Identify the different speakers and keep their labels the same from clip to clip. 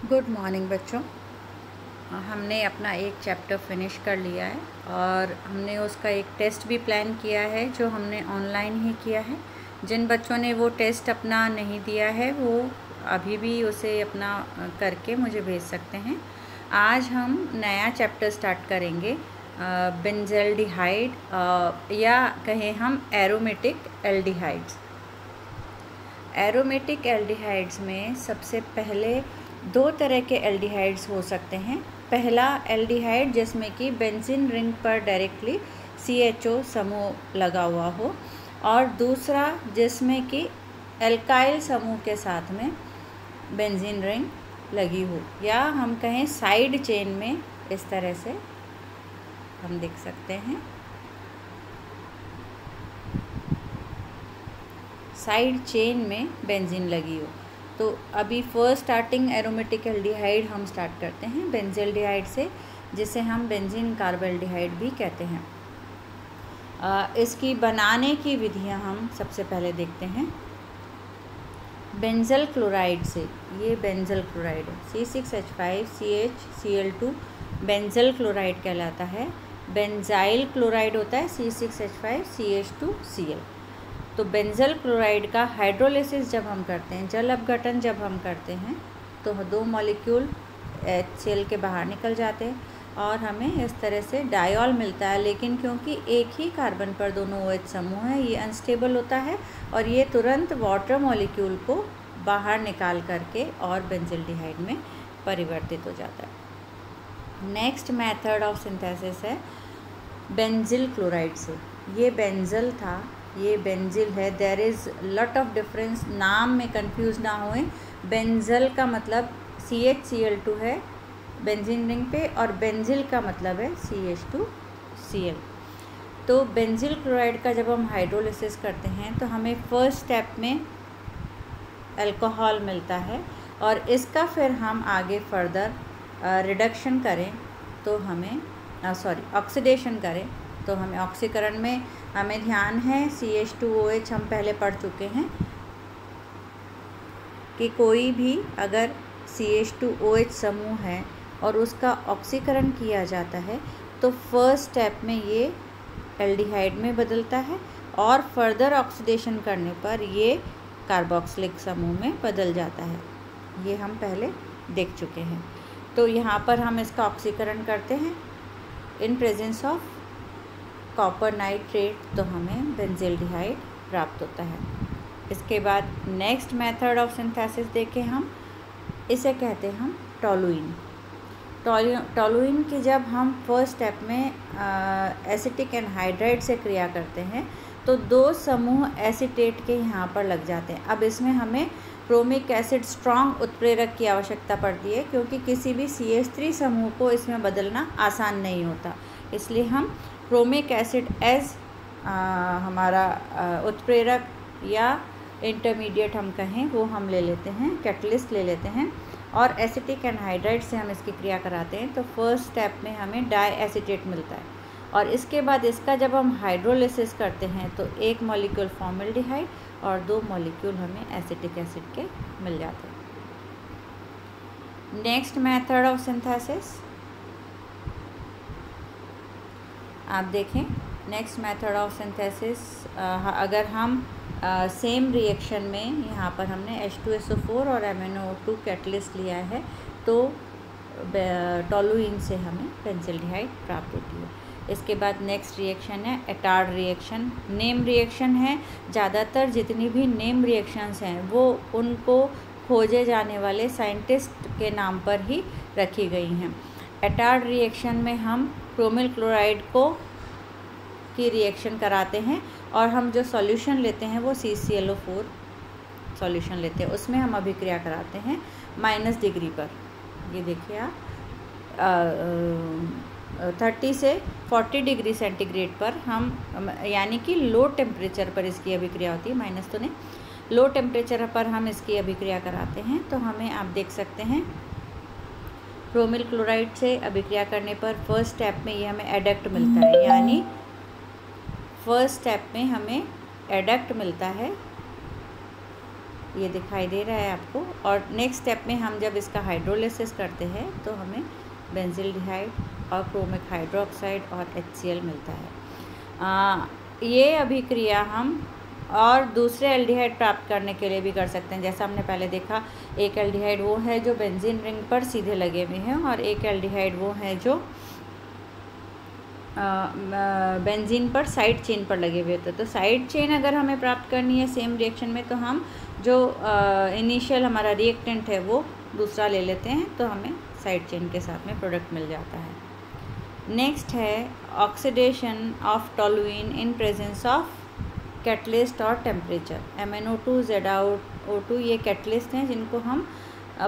Speaker 1: Good morning बच्चों। हमने अपना एक चैप्टर फिनिश कर लिया है और हमने उसका एक टेस्ट भी प्लान किया है जो हमने ऑनलाइन ही किया है। जिन बच्चों ने वो टेस्ट अपना नहीं दिया है वो अभी भी उसे अपना करके मुझे भेज सकते हैं। आज हम नया चैप्टर स्टार्ट करेंगे, बेंज़ल्डिहाइड या कहें हम एरोमेटिक एल्डिहाइड्स। एरोमेटिक एल्डिहाइड्स में सबसे पहले दो तरह के एल्डिहाइड्स हो सकते हैं। पहला एल्डिहाइड जिसमें कि बेंजीन रिंग पर डायरेक्टली CHO समूह लगा हुआ हो, और दूसरा जिसमें कि एल्काइल समूह के साथ में बेंजीन रिंग लगी हो, या हम कहें साइड चेन में इस तरह से हम देख सकते हैं, साइड चेन में बेंजीन लगी हो। तो अभी फर्स्ट स्टार्टिंग एरोमेटिक एल्डिहाइड हम स्टार्ट करते हैं बेंज़ल्डिहाइड से, जिसे हम बेंजीन कार्बल्डिहाइड भी कहते हैं। इसकी बनाने की विधियां हम सबसे पहले देखते हैं। बेंजल क्लोराइड से, ये बेंजल क्लोराइड है, C6H5CHCl2 बेंजल क्लोराइड कहलाता है। बेंजाइल क्लोराइड होता है C6H5CH2Cl। तो बेंजल क्लोराइड का हाइड्रोलिसिस जब हम करते हैं, जल अपघटन जब हम करते हैं, तो दो मॉलिक्यूल HCl के बाहर निकल जाते हैं और हमें इस तरह से डायॉल मिलता है। लेकिन क्योंकि एक ही कार्बन पर दोनों OH समूह है, ये अनस्टेबल होता है और ये तुरंत वाटर मॉलिक्यूल को बाहर निकाल करके और बेंज़ल्डिहाइड में परिवर्तित हो जाता है। नेक्स्ट मेथड ऑफ सिंथेसिस है बेंजिल क्लोराइड से। ये बेंजल था, ये बेंजिल है। There is lot of difference, नाम में कंफ्यूज ना होए। बेंजल का मतलब CHCl2 है बेंजीन रिंग पे, और बेंजिल का मतलब है CH2Cl। तो बेंजिल क्लोराइड का जब हम हाइड्रोलिसिस करते हैं तो हमें फर्स्ट स्टेप में अल्कोहल मिलता है, और इसका फिर हम आगे फर्दर रिडक्शन करें तो हमें ऑक्सीडेशन करें तो हमें ऑक्सीकरण में हमें ध्यान है CH2OH हम पहले पढ़ चुके हैं कि कोई भी अगर CH2OH समूह है और उसका ऑक्सीकरण किया जाता है तो फर्स्ट स्टेप में ये एल्डिहाइड में बदलता है, और फर्दर ऑक्सीडेशन करने पर ये कार्बोक्सिलिक समूह में बदल जाता है। ये हम पहले देख चुके हैं। तो यहाँ पर हम इसका ऑक्सीकरण करते हैं in presence of copper nitrate, तो हमें बेंज़ल्डिहाइड प्राप्त होता है। इसके बाद नेक्स्ट मेथड ऑफ सिंथेसिस देखें हम, इसे कहते हैं हम टॉलुइन। टॉलुइन की जब हम फर्स्ट स्टेप में एसिटिक एनहाइड्राइड से क्रिया करते हैं तो दो समूह एसीटेट के यहाँ पर लग जाते हैं। अब इसमें हमें क्रोमिक एसिड स्ट्रॉन्ग उत्प्रेरक की आवश्यकता पड़ती है, क्योंकि किसी भी CH3 समूह को इसमें बदलना आसान नहीं होता। इसलिए हम क्रोमिक एसिड एज हमारा उत्प्रेरक या इंटरमीडिएट हम कहें वो हम ले लेते हैं, कैटलिस्ट ले लेते हैं, और एसिटिक एनहाइड्राइड से हम इसकी क्रिया कराते हैं। तो फर्स्ट स्टेप में हमें डाई एसीटेट मिलता है, और इसके बाद इसका जब हम हाइड्रोलिसिस करते हैं तो एक मॉलिक्यूल फॉर्मल्डिहाइड और दो मॉलिक्यूल हमें एसिटिक एसिड के मिल जाते हैं। नेक्स्ट मेथड ऑफ सिंथेसिस आप देखें। नेक्स्ट मेथड ऑफ सिंथेसिस, अगर हम सेम रिएक्शन में यहाँ पर हमने H2SO4 और MnO2 कैटलिस्ट लिया है तो टॉलुइन से हमें बेंज़ल्डिहाइड प्राप्त होती है। इसके बाद नेक्स्ट रिएक्शन है एटार्ड रिएक्शन। नेम रिएक्शन है, ज़्यादातर जितनी भी नेम रिएक्शंस हैं वो उनको खोजे जाने वाले साइंटिस्ट के नाम पर ही रखी गई हैं। एटार्ड रिएक्शन में हम क्रोमिल क्लोराइड की रिएक्शन कराते हैं, और हम जो सॉल्यूशन लेते हैं वो CClO4 सॉल्यूशन लेते हैं, उसमें हम अभिक्रिया कराते हैं -, डिग्री पर। ये देखिए आप 30 से 40 डिग्री सेंटीग्रेड पर हम, यानी कि लो टेम्परेचर पर इसकी अभिक्रिया होती है, माइनस तो नहीं, लो टेम्परेचर पर हम इसकी अभिक्रिया कराते हैं। तो हमें आप देख सकते हैं क्रोमिल क्लोराइड से अभिक्रिया करने पर फर्स्ट स्टेप में ये हमें एडक्ट मिलता है, यानी फर्स्ट स्टेप में हमें एडक्ट मिलता है ये दिखाई दे रहा है आपको। और नेक्स्ट स्टेप में हम जब इसका हाइड्रोलिसिस करते हैं तो हमें बेंजिल्डिहाइड और क्रोमिक हाइड्रोक्साइड और HCl मिलता है। ये अभिक्रिया हम और दूसरे एल्डिहाइड प्राप्त करने के लिए भी कर सकते हैं। जैसा हमने पहले देखा, एक एल्डिहाइड वो है जो बेंजीन रिंग पर सीधे लगे हुए हैं और एक एल्डिहाइड वो है जो बेंजीन पर साइड चेन पर लगे हुए थे। तो साइड चेन अगर हमें प्राप्त करनी है सेम रिएक्शन में, तो हम जो इनिशियल हमारा रिएक्टेंट है वो दूसरा ले लेते हैं, तो हमें साइड चेन के साथ में प्रोडक्ट मिल जाता है। नेक्स्ट है oxidation of toluene in presence of catalyst और टेम्परेचर। MnO2 ZaO2 ये कैटलिस्ट हैं जिनको हम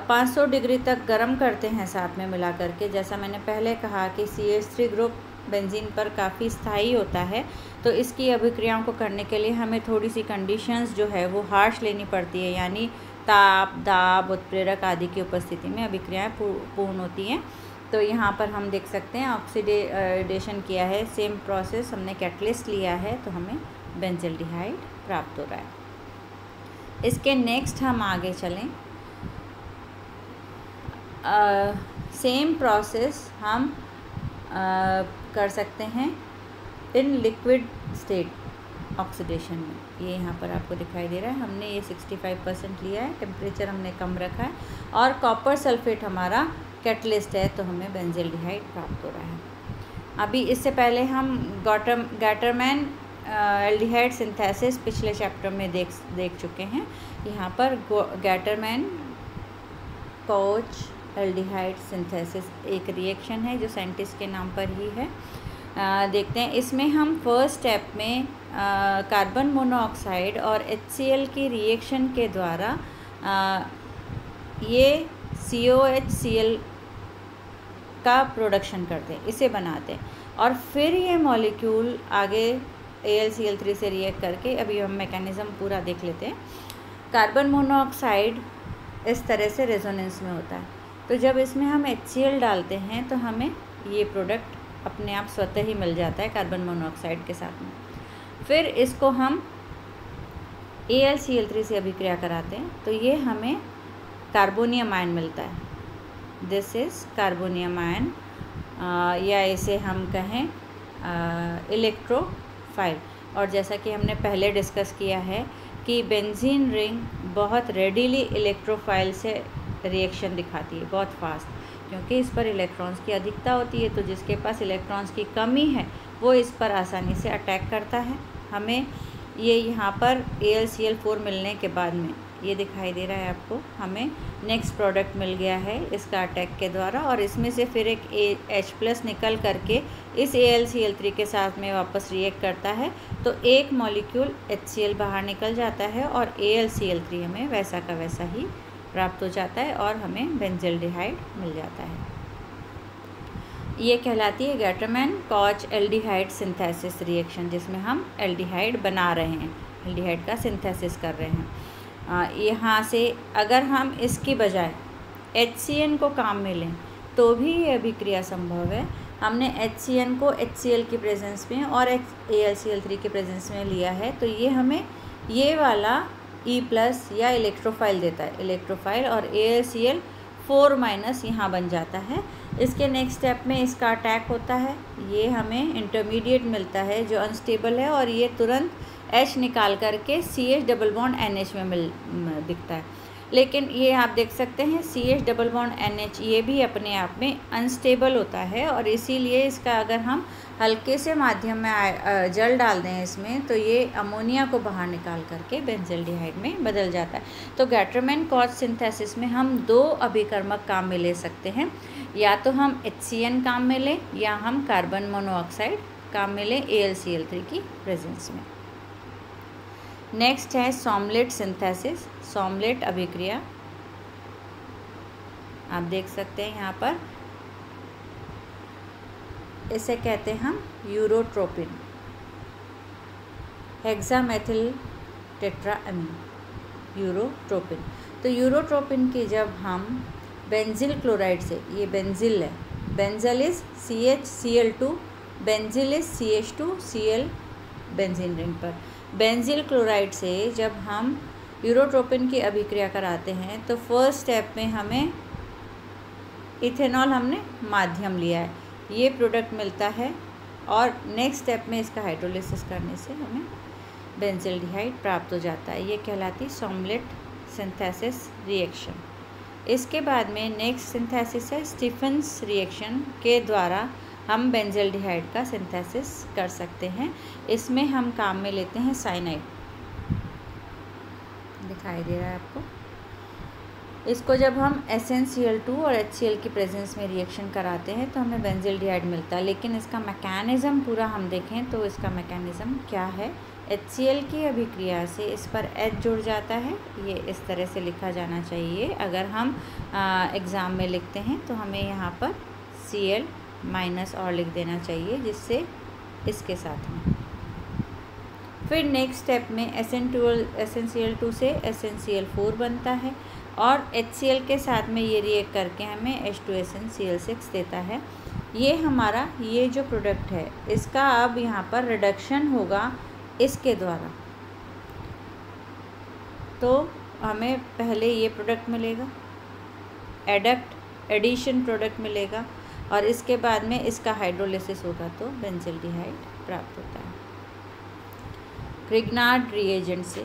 Speaker 1: 500 डिग्री तक गर्म करते हैं साथ में मिला करके। जैसा मैंने पहले कहा कि CH3 ग्रुप बेंजीन पर काफ़ी स्थायी होता है, तो इसकी अभिक्रियाओं को करने के लिए हमें थोड़ी सी कंडीशंस जो है वो हार्श लेनी पड़ती है, यानी ताप, दाब, उत्प्रेरक आदि की उपस्थिति में अभिक्रियाएं पूर्ण होती हैं। तो यहाँ पर हम देख सकते हैं ऑक्सीडेशन किया है, सेम प्रोसेस, हमने कैटलिस्ट लिया है तो हमें बेंजिल्डिहाइड प्राप्त हो रहा है। इसके नेक्स्ट हम आगे चलें। सेम प्रोसेस हम कर सकते हैं इन लिक्विड स्टेट ऑक्सीडेशन में। ये यहाँ पर आपको दिखाई दे रहा है, हमने ये 65% लिया है, टेम्परेचर हमने कम रखा है और कॉपर सल्फेट हमारा कैटलिस्ट है, तो हमें बेंजिल्डिहाइड प्राप्त हो रहा है। अभी इससे पहले हम गैटरमैन एल्डिहाइड सिंथेसिस पिछले चैप्टर में देख चुके हैं। यहाँ पर गैटरमैन कोच एल्डिहाइड सिंथेसिस एक रिएक्शन है जो साइंटिस्ट के नाम पर ही है। देखते हैं, इसमें हम फर्स्ट स्टेप में कार्बन मोनोऑक्साइड और HCl की रिएक्शन के द्वारा ये COHCl का प्रोडक्शन करते हैं, इसे बनाते हैं और फिर ये मॉलिक्यूल आगे AlCl3 से रिएक्ट करके, अभी हम मैकेनिज़्म पूरा देख लेते हैं। कार्बन मोनोऑक्साइड इस तरह से रेजोनेंस में होता है, तो जब इसमें हम HCl डालते हैं तो हमें ये प्रोडक्ट अपने आप स्वतः ही मिल जाता है कार्बन मोनोऑक्साइड के साथ में। फिर इसको हम AlCl3 से अभिक्रिया कराते हैं तो ये हमें कार्बोनियम आयन मिलता है। दिस इज़ कार्बोनियम आयन, या इसे हम कहें इलेक्ट्रोफाइल। और जैसा कि हमने पहले डिस्कस किया है कि बेंजीन रिंग बहुत रेडीली इलेक्ट्रोफाइल से रिएक्शन दिखाती है, बहुत फास्ट, क्योंकि इस पर इलेक्ट्रॉन्स की अधिकता होती है। तो जिसके पास इलेक्ट्रॉन्स की कमी है वो इस पर आसानी से अटैक करता है। हमें ये यहाँ पर AlCl4 मिलने के बाद में ये दिखाई दे रहा है आपको, हमें नेक्स्ट प्रोडक्ट मिल गया है इसका अटैक के द्वारा, और इसमें से फिर एक H+ निकल करके इस AlCl3 के साथ में वापस रिएक्ट करता है, तो एक मॉलिक्यूल HCl बाहर निकल जाता है और AlCl3 हमें वैसा का वैसा ही प्राप्त हो जाता है और हमें बेंजिल्डिहाइड मिल जाता है। ये कहलाती है Gattermann coach aldehyde synthesis reaction, जिसमें हम एल्डिहाइड बना रहे हैं, एल्डिहाइड का सिंथेसिस कर रहे हैं। यहाँ से अगर हम इसकी बजाय HCN को काम में लें तो भी ये अभिक्रिया संभव है। हमने HCN को HCl की प्रेजेंस में और AlCl3 के प्रेजेंस में लिया है, तो ये हमें ये वाला E+ या इलेक्ट्रोफाइल देता है, इलेक्ट्रोफाइल, और AlCl4- यहाँ बन जाता है। इसके नेक्स्ट स्टेप में इसका अटैक होता है, ये हमें इंटरमीडिएट मिलता है जो अनस्टेबल है और ये तुरंत H निकाल करके CH डबल बॉन्ड NH में दिखता है। लेकिन ये आप देख सकते हैं CH डबल बॉन्ड NH ये भी अपने आप में अनस्टेबल होता है, और इसीलिए इसका अगर हम हल्के से माध्यम में जल डाल दें इसमें, तो ये अमोनिया को बाहर निकाल करके बेंजिल्डिहाइड में बदल जाता है। तो गैटरमैन कोच सिंथेसिस में हम दो अभिकर्मक काम में ले सकते हैं, या तो हम HCN काम में लें या हम कार्बन मोनोऑक्साइड काम में लें AlCl3 की प्रेजेंस में। नेक्स्ट है सोमलेट सिंथेसिस, सोमलेट अभिक्रिया। आप देख सकते हैं यहाँ पर, इसे कहते हैं हम यूरोट्रोपिन, हेक्सामेथिल टेट्राअमीन, यूरोट्रोपिन। तो यूरोट्रोपिन की जब हम बेंजिल क्लोराइड से, ये बेंजिल है, benzyl is CHCl2, benzyl is CH2Cl benzene ring पर, बेंजिल क्लोराइड से जब हम यूरोट्रोपिन की अभिक्रिया कराते हैं तो फर्स्ट स्टेप में हमें इथेनॉल हमने माध्यम लिया है, ये प्रोडक्ट मिलता है और नेक्स्ट स्टेप में इसका हाइड्रोलिसिस करने से हमें बेंजिल्डिहाइड प्राप्त हो जाता है। ये कहलाती सॉमलेट सिंथेसिस रिएक्शन। इसके बाद में नेक्स्ट सिंथेसिस है स्टीफेंस रिएक्शन के द्वारा हम बेंजिल्डिहाइड का सिंथेसिस कर सकते हैं। इसमें हम काम में लेते हैं साइनाइड, दिखाई दे रहा है आपको। इसको जब हम SnCl2 और HCl की प्रेजेंस में रिएक्शन कराते हैं तो हमें बेंजिल्डिहाइड मिलता है, लेकिन इसका मैकेनिज़्म पूरा हम देखें तो इसका मैकेनिज़्म क्या है। HCl की अभिक्रिया से इस पर H जुड़ जाता है, ये इस तरह से लिखा जाना चाहिए। अगर हम एग्ज़ाम में लिखते हैं तो हमें यहाँ पर Cl माइनस और लिख देना चाहिए, जिससे इसके साथ में फिर नेक्स्ट स्टेप में SnCl2 से SnCl4 बनता है और HCl के साथ में ये रिएक्ट करके हमें H2SnCl6 देता है। ये हमारा ये जो प्रोडक्ट है इसका अब यहाँ पर रिडक्शन होगा इसके द्वारा, तो हमें पहले ये प्रोडक्ट मिलेगा, एडिशन प्रोडक्ट मिलेगा और इसके बाद में इसका हाइड्रोलिसिस होगा तो बेंजिल्डिहाइड प्राप्त होता है। ग्रिग्नार्ड रिएजेंट से,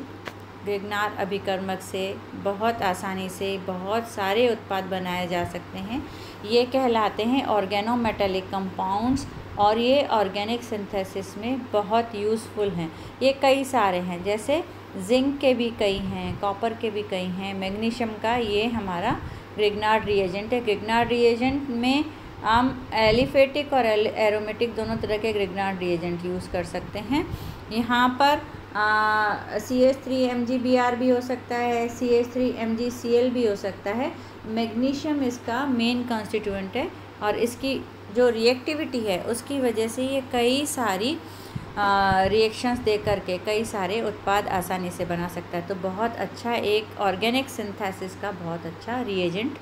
Speaker 1: ग्रिग्नार्ड अभिकर्मक से बहुत आसानी से बहुत सारे उत्पाद बनाए जा सकते हैं। ये कहलाते हैं ऑर्गेनोमेटेलिक कंपाउंड्स और ये ऑर्गेनिक सिंथेसिस में बहुत यूज़फुल हैं। ये कई सारे हैं, जैसे जिंक के भी कई हैं, कॉपर के भी कई हैं, मैग्नीशियम का ये हमारा ग्रिग्नार्ड रिएजेंट है। ग्रिग्नार्ड रिएजेंट में हम एलिफेटिक और एरोमेटिक दोनों तरह के ग्रिग्नार्ड रिएजेंट यूज़ कर सकते हैं। यहाँ पर CH3MgBr भी हो सकता है, CH3MgCl भी हो सकता है। मैग्नीशियम इसका मेन कॉन्स्टिट्यूएंट है और इसकी जो रिएक्टिविटी है उसकी वजह से ये कई सारी रिएक्शंस दे करके कई सारे उत्पाद आसानी से बना सकता है। तो बहुत अच्छा एक ऑर्गेनिक सिंथेसिस का बहुत अच्छा रिएजेंट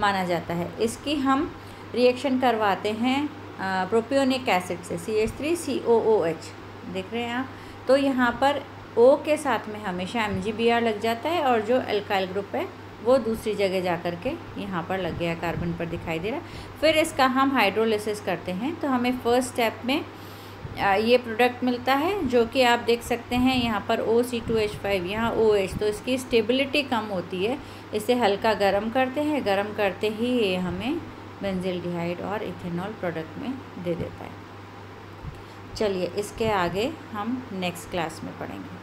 Speaker 1: माना जाता है। इसकी हम रिएक्शन करवाते हैं प्रोपियोनिक एसिड से, CH3COOH देख रहे हैं आप। तो यहाँ पर O के साथ में हमेशा MgBr लग जाता है और जो एल्काइल ग्रुप है वो दूसरी जगह जा कर के यहाँ पर लग गया, कार्बन पर दिखाई दे रहा है। फिर इसका हम हाइड्रोलिसिस करते हैं तो हमें फर्स्ट स्टेप में ये प्रोडक्ट मिलता है जो कि आप देख सकते हैं यहाँ पर OC2H5, यहाँ OH, तो इसकी स्टेबिलिटी कम होती है। इसे हल्का गर्म करते हैं, गर्म करते ही ये हमें बेंजिल्डिहाइड और इथेनॉल प्रोडक्ट में दे देता है। चलिए इसके आगे हम नेक्स्ट क्लास में पढ़ेंगे।